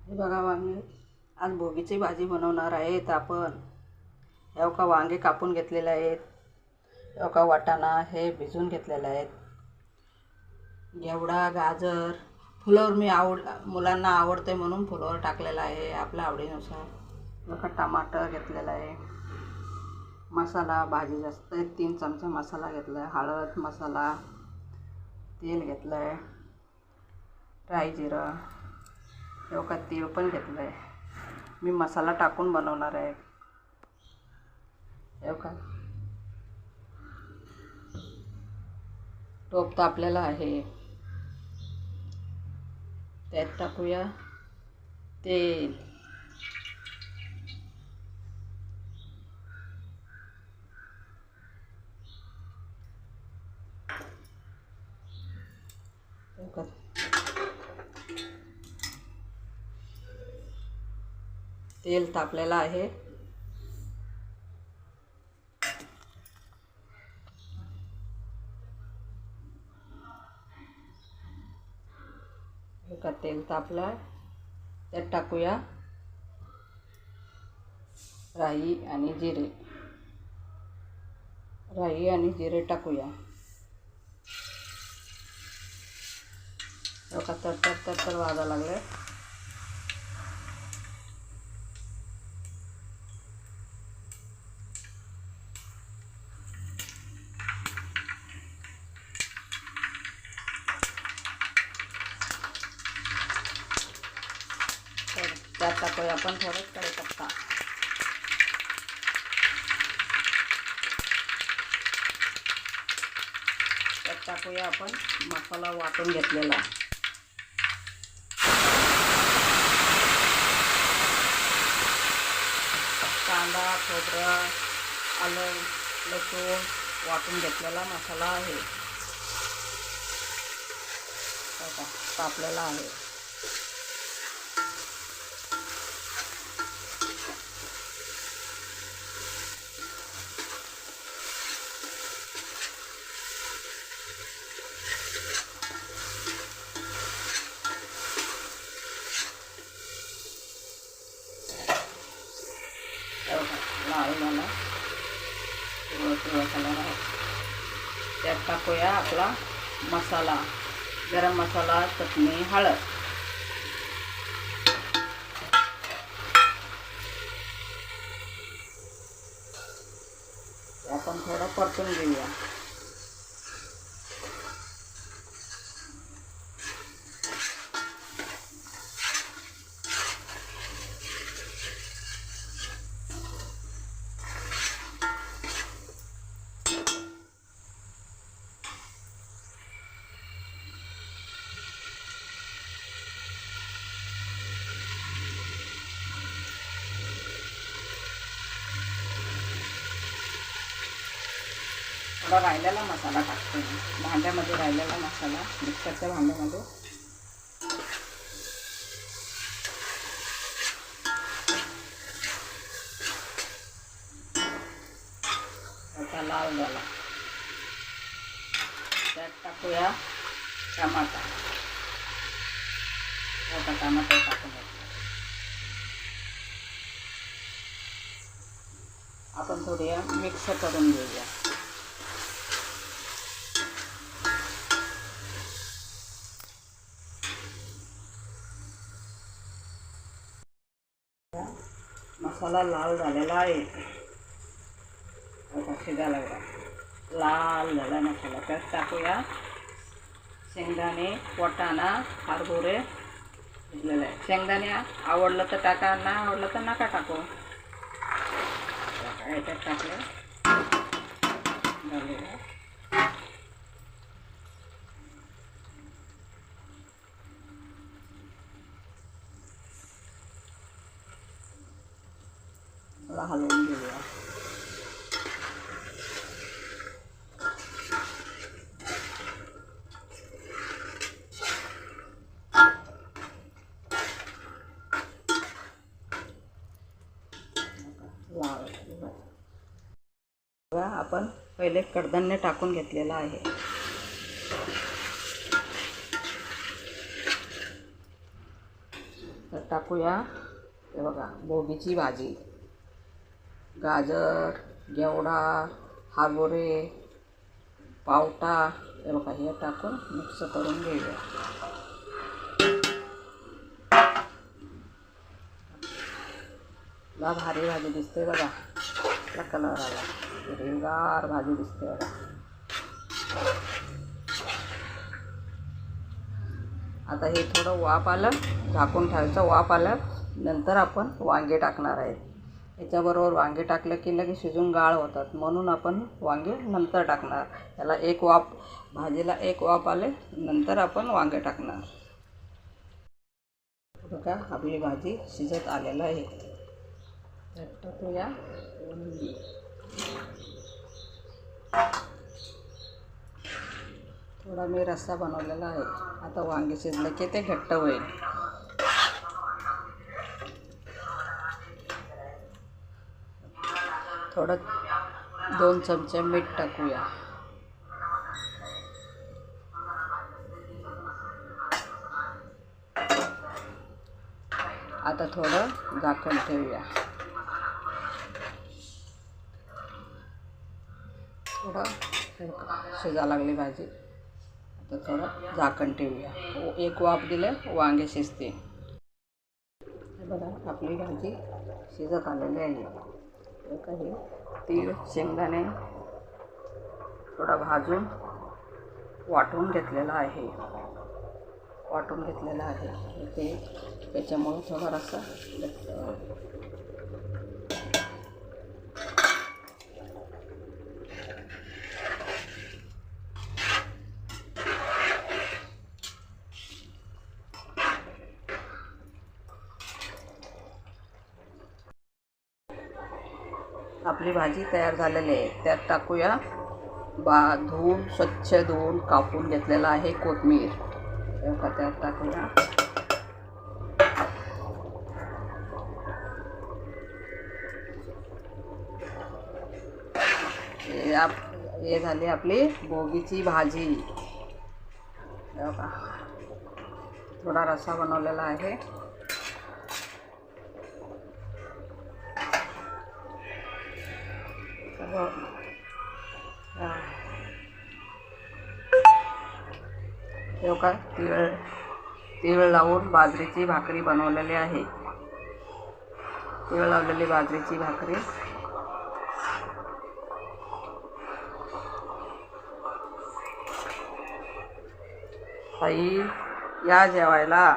हे बघा वांगे, आज भोगीची भाजी बनवणार आहेत आपण. हे का वांगे कापून घेतलेले आहेत. हे का वाटाणा हे भिजून घेतलेले आहेत. घेवडा, गाजर, फुलावर मुलांना आवडते म्हणून फुलावर टाकलेला आहे आपल्या आवडीनुसार. बघा टमाटर घेतलेला आहे. मसाला भाजी जास्त 3 चमचे मसाला घेतला आहे. हळद, मसाला, तेल घेतलं आहे, राई जिरं, हे का तेल पण घेतलं आहे. मी मसाला टाकून बनवणार आहे. हे का टोप तापलेला आहे, त्यात टाकूया तेल. तेल तापलेलं आहे. का तेल तापलं, त्यात टाकूया राई आणि जिरे. राई आणि जिरे टाकूया. का तर वाजा लागले. त्यात टाकूया आपण थोडं कढीपत्ता. त्यात टाकूया आपण मसाला वाटून घेतलेला. कांदा, खोबरं, आलं, लसूण वाटून घेतलेला मसाला आहे. तापलेला आहे. लाल झाला, पिवळा कलर आहे. त्यात टाकूया आपला मसाला, गरम मसाला, चटणी, हळद. आपण थोडं परतून घेऊया. थोडा राहिलेला मसाला टाकते. भांड्यामध्ये राहिलेला मसाला मिक्सरच्या भांड्यामध्ये. आता लाल झाला. त्यात टाकूया टमाटा. आता टमाटर टाकून आपण थोडी मिक्स करून घेऊया. मसाला लाल झालेला आहे. आता शिजायला लागला. लाल झाला मसाला. त्यात टाकूया शेंगदाणे, वाटाणा, हरभरे भिजलेले आहे. शेंगदाणे आवडलं तर टाका, नाही आवडलं तर नका टाकू. याच्यात टाकलं झालेलं. हलवून घेऊया. आपण पहिले कडधान्य टाकून घेतलेला आहे. टाकूया हे बघा भोगीची भाजी, गाजर, घेवडा, हरभरे, पावटा हे बघा हे टाकून मिक्स करून घेऊया. ला भारी भाजी दिसते बघा, कलर आला, हिरवीगार भाजी दिसते बघा. आता हे थोडं वाफ आलं, झाकून ठेवायचं. वाफ आलं नंतर आपण वांगे टाकणार आहे. याच्याबरोबर वांगे टाकलं की लगेच शिजून गाळ होतात, म्हणून आपण वांगे नंतर टाकणार. याला एक वाफ, भाजीला एक वाफ आले नंतर आपण वांगे टाकणार. बघा आपली भाजी शिजत आलेलं आहे. टाकूया थोडा मी रस्सा बनवलेला आहे. आता वांगे शिजलं की ते घट्ट होईल. थोडं 2 चमचे मीठ टाकूया. आता थोडं झाकण ठेवूया. थोडं शिजा लागली भाजी. आता थोडं झाकण ठेवूया. एक वाफ दिले वांगे शिजते. बघा आपली भाजी शिजत आलेली आहे. काही तीळ, शेंगदाणे थोडा भाजून वाटून घेतलेला आहे. ते त्याच्यामुळे थोडा रस्सा आपली भाजी तयार झालेली आहे. त्यात टाकूया स्वच्छ धुवून कापून घेतलेला आहे कोथिंबीर. त्यात टाकूया. हे झाली आपली भोगीची भाजी. थोडा रस्सा बनवलेला आहे. का तीळ लावून बाजरीची भाकरी बनवलेली आहे. तीळ लावलेली बाजरीची भाकरी. ताई या जेवायला.